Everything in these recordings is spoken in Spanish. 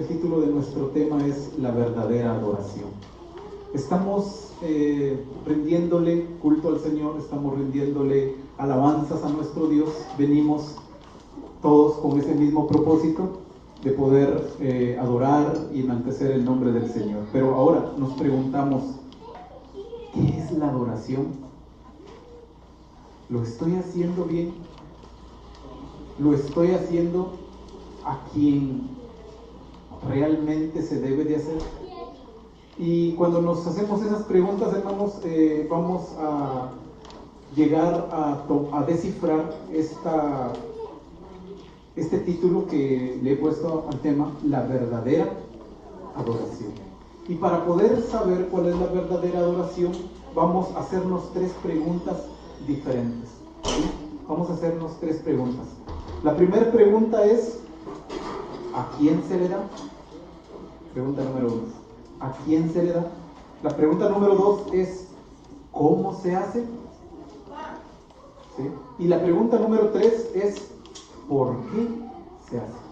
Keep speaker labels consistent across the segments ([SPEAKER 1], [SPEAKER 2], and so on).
[SPEAKER 1] el título de nuestro tema es la verdadera adoración. Estamos rindiéndole culto al Señor, estamos rindiéndole alabanzas a nuestro Dios. Venimos todos con ese mismo propósito de poder adorar y enaltecer el nombre del Señor. Pero ahora nos preguntamos, ¿qué es la adoración? ¿Lo estoy haciendo bien? ¿Lo estoy haciendo a quien realmente se debe de hacer? Y cuando nos hacemos esas preguntas, hermanos, vamos a llegar a descifrar este título que le he puesto al tema, la verdadera adoración. Y para poder saber cuál es la verdadera adoración, vamos a hacernos tres preguntas diferentes. ¿Sí? Vamos a hacernos tres preguntas. La primera pregunta es, ¿a quién se le da? Pregunta número 1. ¿A quién se le da? La pregunta número 2 es, ¿cómo se hace? ¿Sí? Y la pregunta número 3 es, ¿por qué se hace?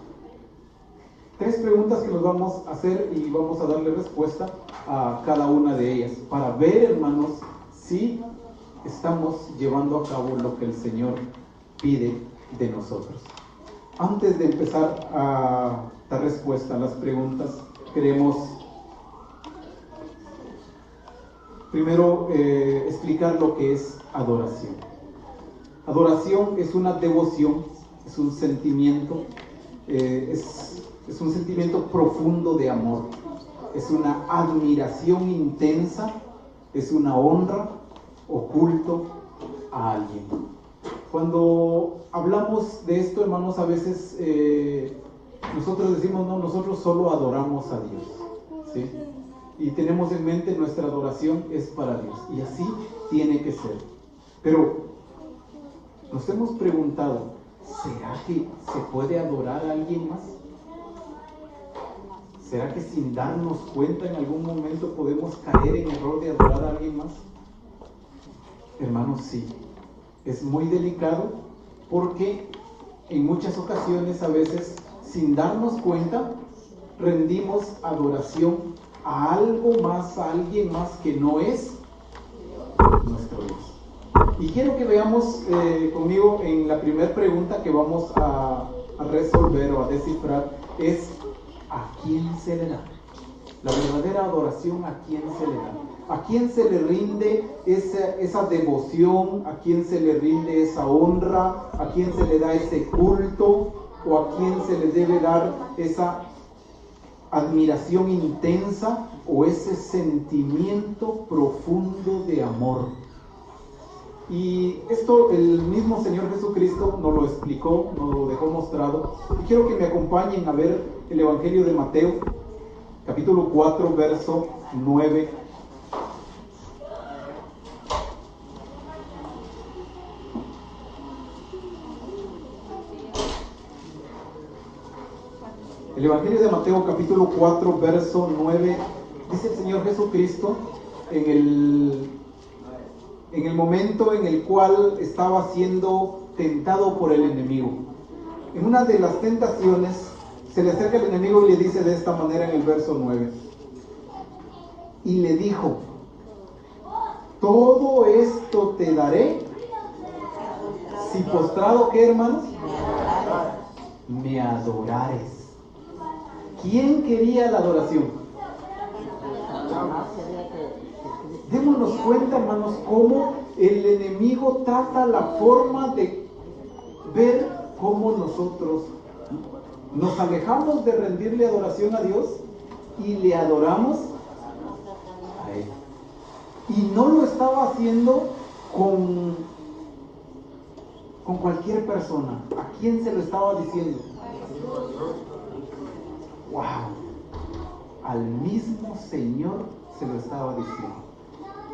[SPEAKER 1] Tres preguntas que nos vamos a hacer y vamos a darle respuesta a cada una de ellas para ver, hermanos, si estamos llevando a cabo lo que el Señor pide de nosotros. Antes de empezar a dar respuesta a las preguntas, queremos primero explicar lo que es adoración. Adoración es una devoción, es un sentimiento, es un sentimiento profundo de amor, es una admiración intensa, es una honra o culto a alguien. Cuando hablamos de esto, hermanos, a veces nosotros decimos, no, nosotros solo adoramos a Dios, ¿sí? Y tenemos en mente nuestra adoración es para Dios, y así tiene que ser. Pero nos hemos preguntado, ¿será que se puede adorar a alguien más? ¿Será que sin darnos cuenta en algún momento podemos caer en error de adorar a alguien más? Hermanos, sí. Es muy delicado porque en muchas ocasiones, a veces, sin darnos cuenta, rendimos adoración a algo más, a alguien más que no es nuestro Dios. Y quiero que veamos conmigo en la primera pregunta que vamos a resolver o a descifrar, es ¿a quién se le da? La verdadera adoración, ¿a quién se le da? ¿A quién se le rinde esa devoción? ¿A quién se le rinde esa honra? ¿A quién se le da ese culto? ¿O a quién se le debe dar esa admiración intensa o ese sentimiento profundo de amor? Y esto el mismo Señor Jesucristo nos lo explicó, nos lo dejó mostrado. Y quiero que me acompañen a ver el Evangelio de Mateo, capítulo 4, verso 9. El Evangelio de Mateo, capítulo 4, verso 9, dice el Señor Jesucristo en el momento en el cual estaba siendo tentado por el enemigo. En una de las tentaciones se le acerca el enemigo y le dice de esta manera en el verso 9. Y le dijo, todo esto te daré si postrado, ¿qué, hermanos? Me adorares. ¿Quién quería la adoración? Démonos cuenta, hermanos, cómo el enemigo trata la forma de ver cómo nosotros nos alejamos de rendirle adoración a Dios y le adoramos a Él. Y no lo estaba haciendo con cualquier persona. ¿A quién se lo estaba diciendo? ¡Wow! Al mismo Señor se lo estaba diciendo.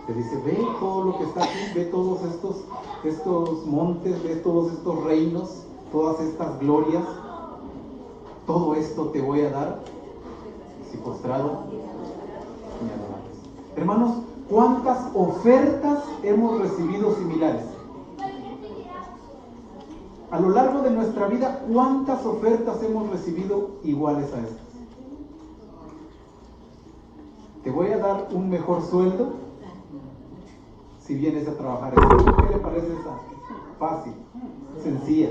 [SPEAKER 1] Te dice, ve todo lo que está aquí, ve todos estos montes, ve todos estos reinos, todas estas glorias. Todo esto te voy a dar si postrado me adorares. Hermanos, ¿cuántas ofertas hemos recibido similares? A lo largo de nuestra vida, ¿cuántas ofertas hemos recibido iguales a estas? dar un mejor sueldo si vienes a trabajar aquí? ¿Qué le parece esa? Fácil, sencilla.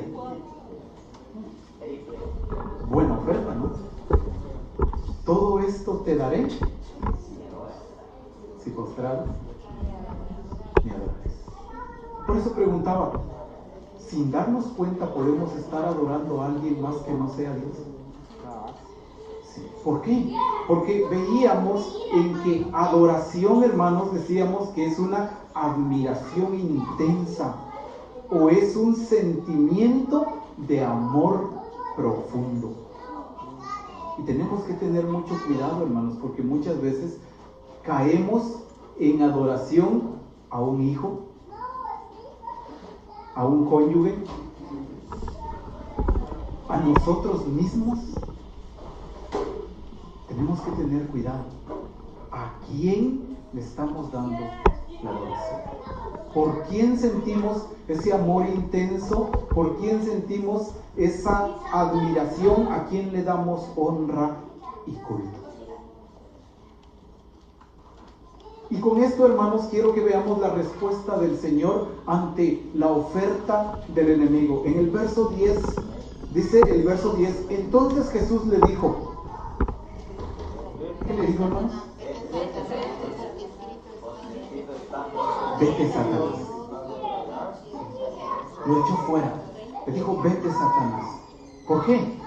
[SPEAKER 1] Buena oferta, ¿no? Todo esto te daré si postraras me adorares. Por eso preguntaba, sin darnos cuenta podemos estar adorando a alguien más que no sea Dios. Sí. ¿Por qué? Porque veíamos en que adoración, hermanos, decíamos que es una admiración intensa o es un sentimiento de amor profundo. Y tenemos que tener mucho cuidado, hermanos, porque muchas veces caemos en adoración a un hijo, a un cónyuge, a nosotros mismos. Tenemos que tener cuidado. ¿A quién le estamos dando la adoración? ¿Por quién sentimos ese amor intenso? ¿Por quién sentimos esa admiración? ¿A quién le damos honra y culto? Y con esto, hermanos, quiero que veamos la respuesta del Señor ante la oferta del enemigo. En el verso 10, dice el verso 10, entonces Jesús le dijo, ¿qué le dijo, hermanos? Vete, Satanás. Lo echó fuera. Le dijo, vete, Satanás. ¿Por qué?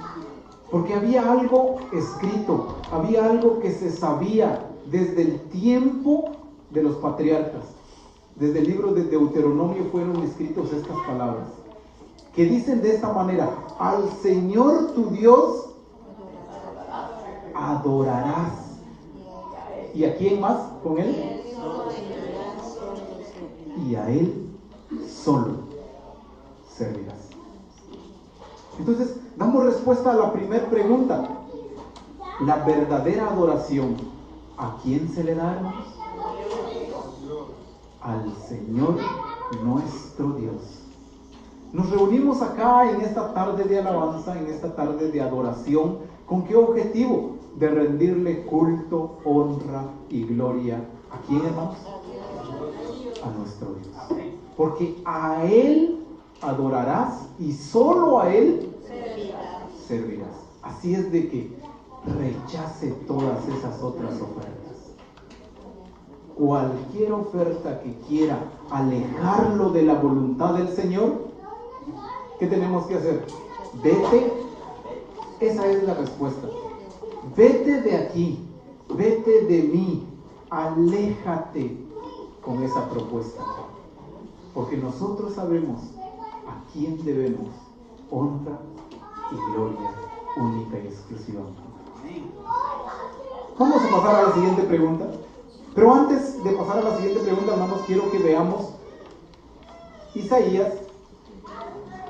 [SPEAKER 1] Porque había algo escrito, había algo que se sabía desde el tiempo de los patriarcas. Desde el libro de Deuteronomio fueron escritas estas palabras, que dicen de esta manera: al Señor tu Dios adorarás. ¿Y a quién más con él? Y a él solo servirás. Entonces, damos respuesta a la primera pregunta. La verdadera adoración, ¿a quién se le da, hermanos? Al Señor nuestro Dios. Nos reunimos acá en esta tarde de alabanza, en esta tarde de adoración. ¿Con qué objetivo? De rendirle culto, honra y gloria. ¿A quién, hermanos? A nuestro Dios. Porque a Él adorarás y solo a Él servirás. Así es de que rechace todas esas otras ofertas. Cualquier oferta que quiera alejarlo de la voluntad del Señor, ¿qué tenemos que hacer? Vete. Esa es la respuesta. Vete de aquí, vete de mí, aléjate con esa propuesta. Porque nosotros sabemos a quién debemos honra y gloria única y exclusivamente. Vamos a pasar a la siguiente pregunta. Pero antes de pasar a la siguiente pregunta, hermanos, quiero que veamos Isaías,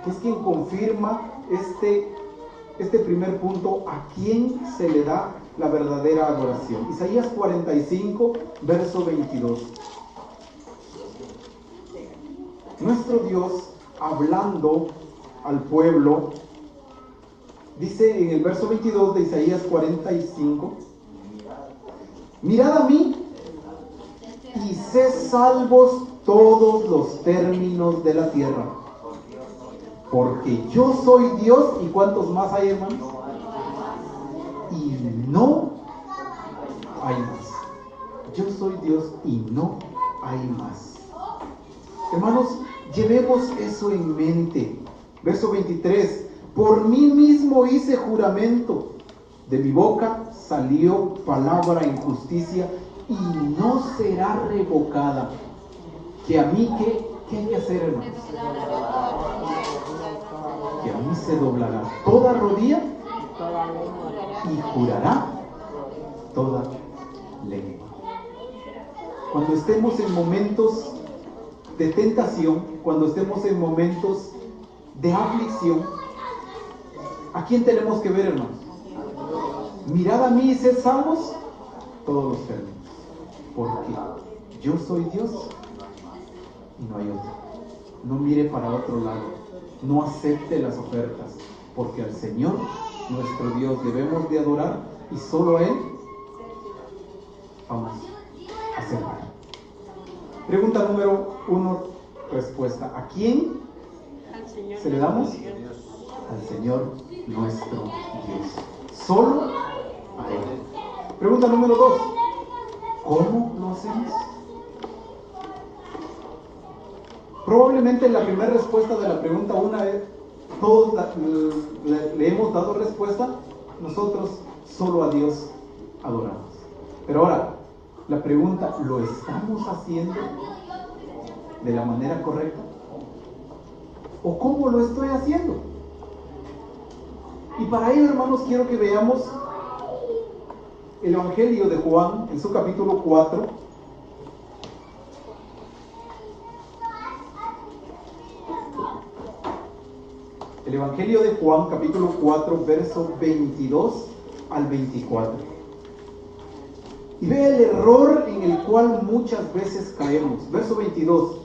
[SPEAKER 1] que es quien confirma este primer punto, a quién se le da la verdadera adoración. Isaías 45, verso 22. Nuestro Dios, hablando al pueblo, dice en el verso 22 de Isaías 45, mirad a mí y sed salvos todos los términos de la tierra, porque yo soy Dios. ¿Y cuántos más hay, hermanos? Y no hay más. Yo soy Dios y no hay más. Hermanos, llevemos eso en mente. Verso 23. Por mí mismo hice juramento, de mi boca salió palabra en justicia y no será revocada. Que a mí, ¿qué hay que hacer, hermanos? Que a mí se doblará toda rodilla y jurará toda lengua. Cuando estemos en momentos de tentación, cuando estemos en momentos de aflicción, ¿a quién tenemos que ver, hermanos? Mirad a mí y sed salvos todos los términos, porque yo soy Dios y no hay otro. No mire para otro lado, no acepte las ofertas, porque al Señor nuestro Dios debemos de adorar y solo a Él vamos Pregunta número 1, respuesta. ¿A quién se le damos? Al Señor nuestro Dios. Solo a Él. Pregunta número 2. ¿Cómo lo hacemos? Probablemente la primera respuesta de la pregunta 1 es, todos le hemos dado respuesta, nosotros solo a Dios adoramos. Pero ahora, la pregunta, ¿lo estamos haciendo de la manera correcta? ¿O cómo lo estoy haciendo? Y para ello, hermanos, quiero que veamos el Evangelio de Juan en su capítulo 4. El Evangelio de Juan, capítulo 4, verso 22 al 24. Y ve el error en el cual muchas veces caemos. Verso 22.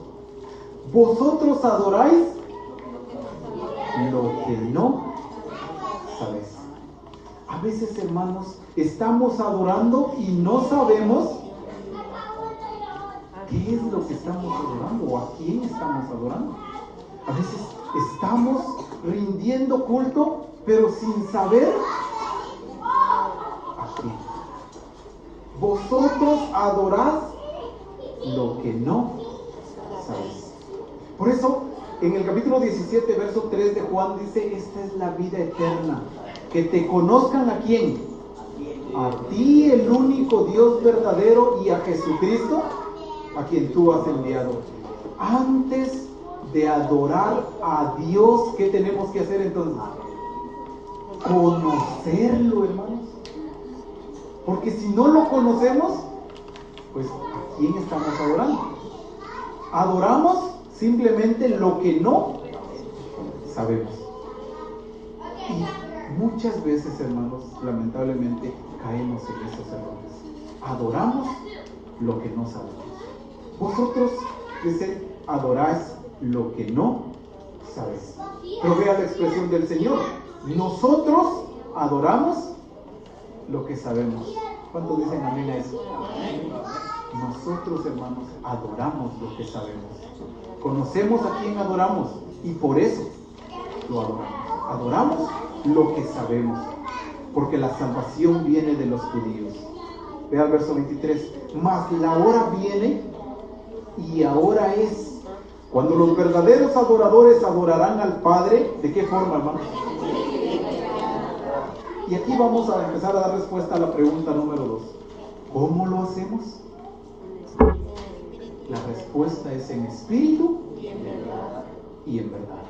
[SPEAKER 1] Vosotros adoráis lo que no sabéis. A veces, hermanos, estamos adorando y no sabemos qué es lo que estamos adorando o a quién estamos adorando. A veces estamos rindiendo culto, pero sin saber a quién. Vosotros adorás lo que no sabéis. Por eso, en el capítulo 17, verso 3 de Juan dice, esta es la vida eterna, que te conozcan a quién, a ti, el único Dios verdadero, y a Jesucristo, a quien tú has enviado. Antes de adorar a Dios, ¿qué tenemos que hacer entonces? Conocerlo, hermanos. Porque si no lo conocemos, pues ¿a quién estamos adorando? Adoramos simplemente lo que no sabemos. Y muchas veces, hermanos, lamentablemente caemos en esos errores. Adoramos lo que no sabemos. Vosotros, dice, adoráis lo que no sabéis. Pero vea la expresión del Señor. Nosotros adoramos lo que sabemos. ¿Cuántos dicen amén a eso? Nosotros, hermanos, adoramos lo que sabemos. Conocemos a quién adoramos y por eso lo adoramos. Adoramos lo que sabemos, porque la salvación viene de los judíos. Vea el verso 23. Mas la hora viene y ahora es cuando los verdaderos adoradores adorarán al Padre. ¿De qué forma, hermanos? Y aquí vamos a empezar a dar respuesta a la pregunta número 2. ¿Cómo lo hacemos? La respuesta es en espíritu y en verdad.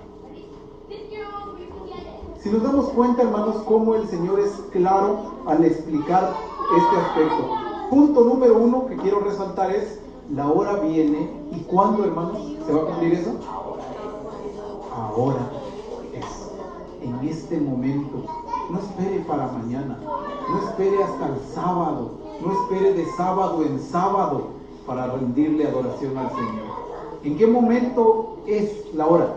[SPEAKER 1] Si nos damos cuenta, hermanos, cómo el Señor es claro al explicar este aspecto. Punto número 1 que quiero resaltar es, la hora viene. ¿Y cuándo, hermanos, se va a cumplir eso? Ahora es, en este momento. No espere para mañana, no espere hasta el sábado, no espere de sábado en sábado para rendirle adoración al Señor. ¿En qué momento es la hora?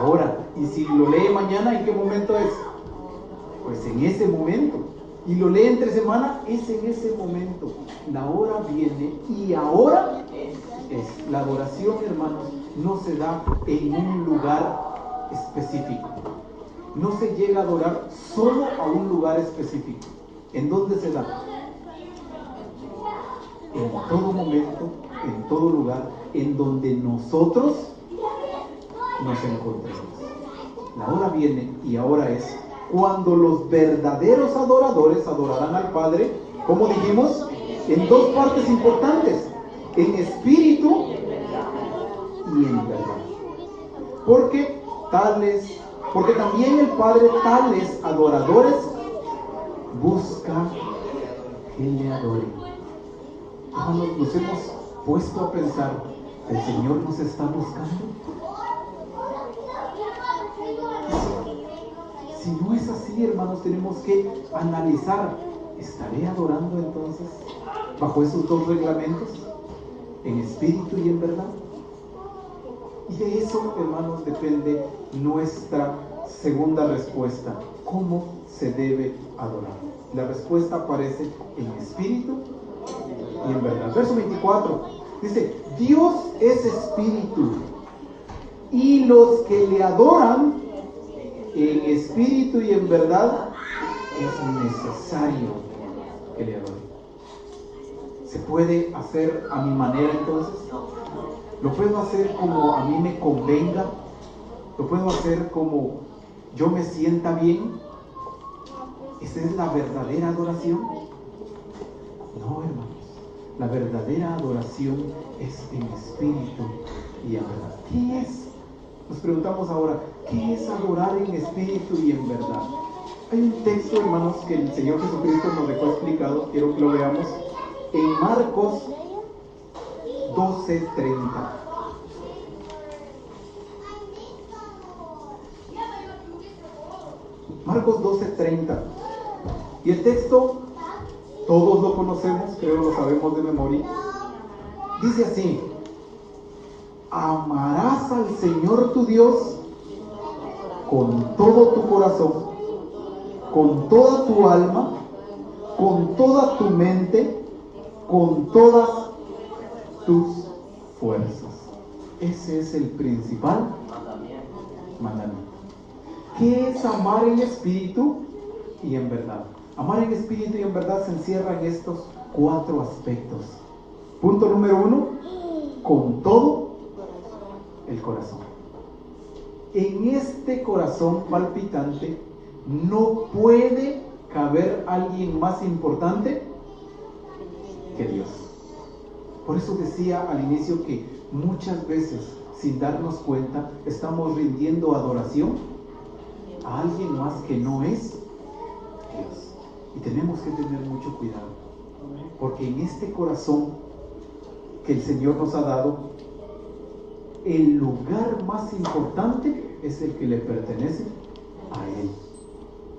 [SPEAKER 1] Ahora. Y si lo lee mañana, ¿en qué momento es? Pues en ese momento. Y lo lee entre semana, es en ese momento. La hora viene y ahora es. La adoración, hermanos, no se da en un lugar específico. No se llega a adorar solo a un lugar específico. ¿En dónde se da? En todo momento, en todo lugar, en donde nosotros nos encontremos. La hora viene y ahora es cuando los verdaderos adoradores adorarán al Padre, como dijimos, en dos partes importantes, en espíritu y en verdad. Porque también el Padre tales adoradores busca que le adoren. Hermanos, nos hemos puesto a pensar, ¿el Señor nos está buscando? Si no es así, hermanos, tenemos que analizar, ¿estaré adorando entonces bajo esos dos reglamentos? ¿En espíritu y en verdad? Y de eso, hermanos, depende nuestra segunda respuesta. ¿Cómo se debe adorar? La respuesta aparece en espíritu y en verdad. Verso 24 dice: Dios es espíritu, y los que le adoran en espíritu y en verdad es necesario que le adoren. ¿Se puede hacer a mi manera entonces? ¿Lo puedo hacer como a mí me convenga? ¿Lo puedo hacer como yo me sienta bien? ¿Esa es la verdadera adoración? No, hermanos. La verdadera adoración es en espíritu y en verdad. ¿Qué es? Nos preguntamos ahora, ¿qué es adorar en espíritu y en verdad? Hay un texto, hermanos, que el Señor Jesucristo nos dejó explicado, quiero que lo veamos, en Marcos 12:30. Marcos 12:30. Y el texto, todos lo conocemos, creo lo sabemos de memoria. Dice así: amarás al Señor tu Dios con todo tu corazón, con toda tu alma, con toda tu mente, con todas tus fuerzas. Ese es el principal mandamiento. ¿Qué es amar en espíritu y en verdad? Amar en espíritu y en verdad se encierra en estos 4 aspectos. Punto número 1, con todo el corazón. En este corazón palpitante no puede caber alguien más importante que Dios. Por eso decía al inicio que muchas veces, sin darnos cuenta, estamos rindiendo adoración a alguien más que no es Dios. Y tenemos que tener mucho cuidado, porque en este corazón que el Señor nos ha dado, el lugar más importante es el que le pertenece a Él,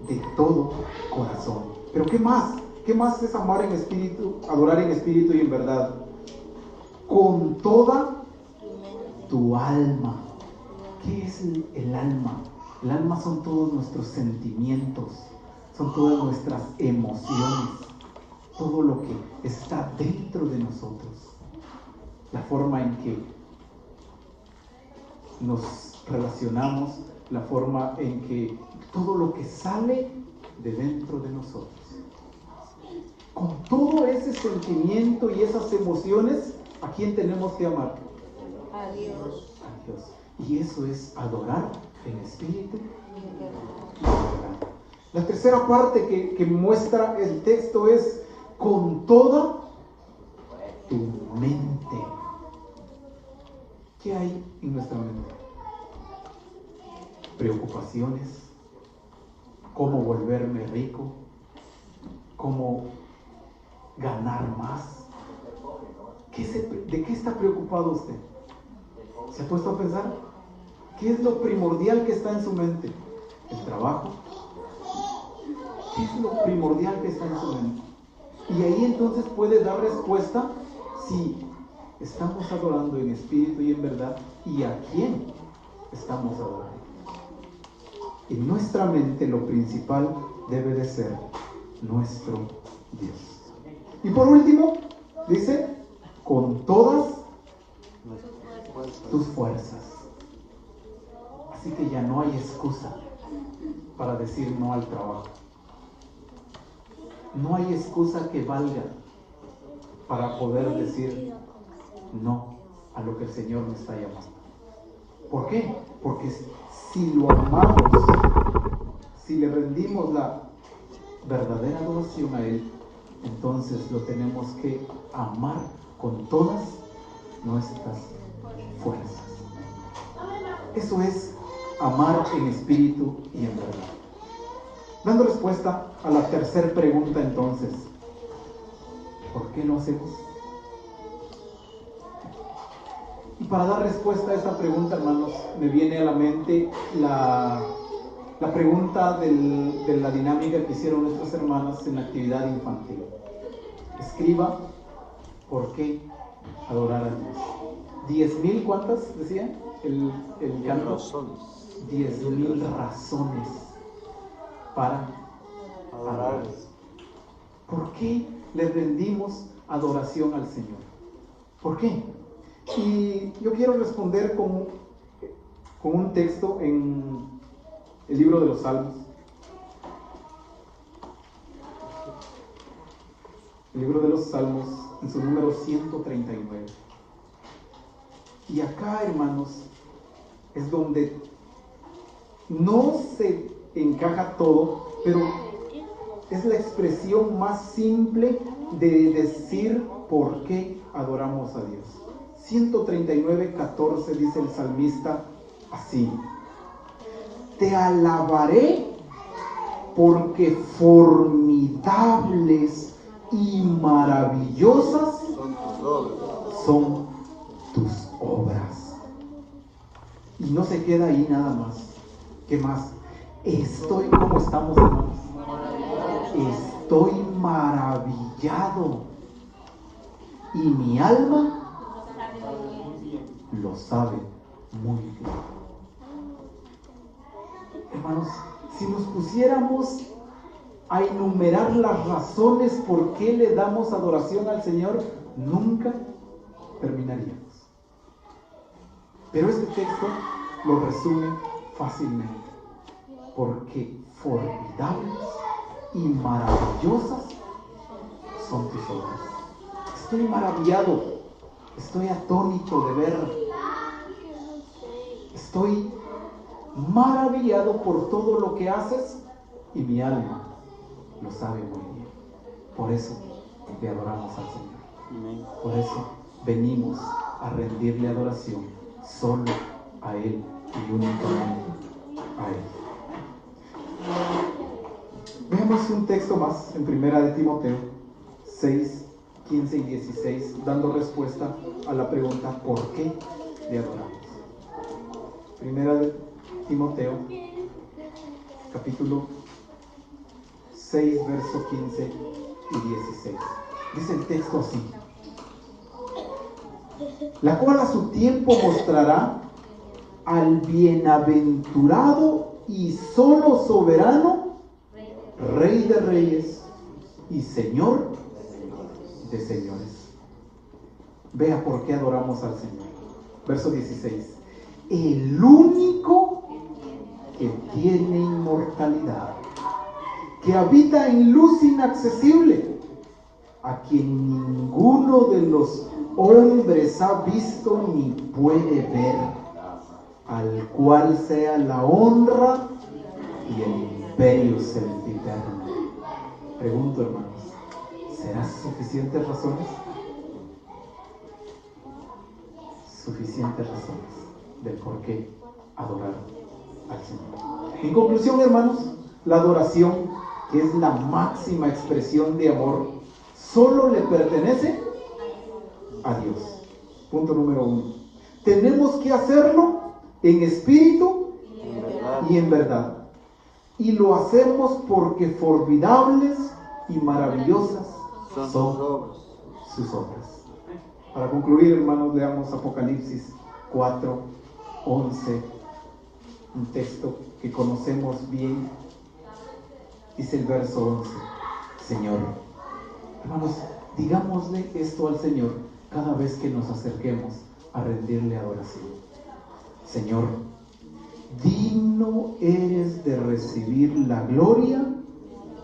[SPEAKER 1] de todo corazón. Pero ¿qué más? ¿Qué más es amar en espíritu, adorar en espíritu y en verdad? Con toda tu alma. ¿Qué es el alma? El alma son todos nuestros sentimientos, son todas nuestras emociones, todo lo que está dentro de nosotros, la forma en que nos relacionamos, la forma en que todo lo que sale de dentro de nosotros. Con todo ese sentimiento y esas emociones, ¿a quién tenemos que amar?
[SPEAKER 2] A Dios.
[SPEAKER 1] A Dios. Y eso es adorar en espíritu y en verdad. La tercera parte que muestra el texto es con toda tu mente. ¿Qué hay en nuestra mente? Preocupaciones, cómo volverme rico, cómo ganar más. ¿De qué está preocupado usted? ¿Se ha puesto a pensar? ¿Qué es lo primordial que está en su mente? ¿El trabajo? ¿Qué es lo primordial que está en su mente? Y ahí entonces puede dar respuesta si estamos adorando en espíritu y en verdad, y a quién estamos adorando. En nuestra mente lo principal debe de ser nuestro Dios. Y por último, dice, con todas tus fuerzas. Así que ya no hay excusa para decir no al trabajo. No hay excusa que valga para poder decir no a lo que el Señor me está llamando. ¿Por qué? Porque si lo amamos, si le rendimos la verdadera adoración a Él, entonces lo tenemos que amar con todas nuestras fuerzas. Eso es amar en espíritu y en verdad. Dando respuesta a la tercera pregunta entonces, ¿por qué lo hacemos? Y para dar respuesta a esta pregunta, hermanos, me viene a la mente la pregunta de la dinámica que hicieron nuestras hermanas en la actividad infantil. Escriba, ¿por qué adorar a Dios? 10,000, ¿cuántas decía? El canto. 10,000 razones para adorar. ¿Por qué le rendimos adoración al Señor. ¿Por qué? Y yo quiero responder con un texto en el libro de los Salmos. El libro de los Salmos, en su número 139. Y acá, hermanos, es donde no se encaja todo, pero es la expresión más simple de decir por qué adoramos a Dios. 139:14 dice el salmista así: te alabaré porque formidables y maravillosas son tus obras. Y no se queda ahí nada más. ¿Qué más? ¿Cómo estamos, hermanos? Estoy maravillado y mi alma lo sabe muy bien. Hermanos, si nos pusiéramos a enumerar las razones por qué le damos adoración al Señor, nunca terminaríamos. Pero este texto lo resume fácilmente: porque formidables y maravillosas son tus obras. Estoy maravillado, estoy atónito de ver, estoy maravillado por todo lo que haces y mi alma lo sabe muy bien. Por eso le adoramos al Señor. Por eso venimos a rendirle adoración solo a Él y únicamente a Él. Veamos un texto más en 1 de Timoteo 6, 15 y 16, dando respuesta a la pregunta ¿por qué le adoramos? 1 de Timoteo capítulo 6, verso 15 y 16. Dice el texto así: la cual a su tiempo mostrará al bienaventurado y solo soberano, Rey de reyes y Señor de señores. Vea por qué adoramos al Señor. Verso 16: el único que tiene inmortalidad, que habita en luz inaccesible, a quien ninguno de los hombres ha visto ni puede ver, al cual sea la honra y el imperio sempiterno. Pregunto, hermanos, ¿serán suficientes razones? Suficientes razones del por qué adorar al Señor. En conclusión, hermanos, la adoración, que es la máxima expresión de amor, solo le pertenece a Dios. Punto número 1. Tenemos que hacerlo en espíritu y en verdad. Y lo hacemos porque formidables y maravillosas son sus obras. Para concluir, hermanos, veamos Apocalipsis 4, 11, un texto que conocemos bien. Dice el verso 11: Señor, hermanos, digámosle esto al Señor cada vez que nos acerquemos a rendirle adoración. Señor, digno eres de recibir la gloria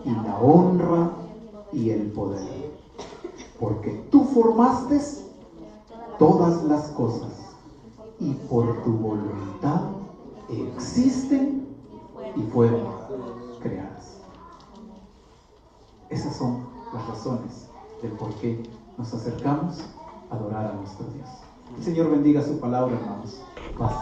[SPEAKER 1] y la honra y el poder, porque tú formaste todas las cosas y por tu voluntad existen y fueron creadas. Esas son las razones del por qué nos acercamos a adorar a nuestro Dios. El Señor bendiga su palabra, hermanos. Paz.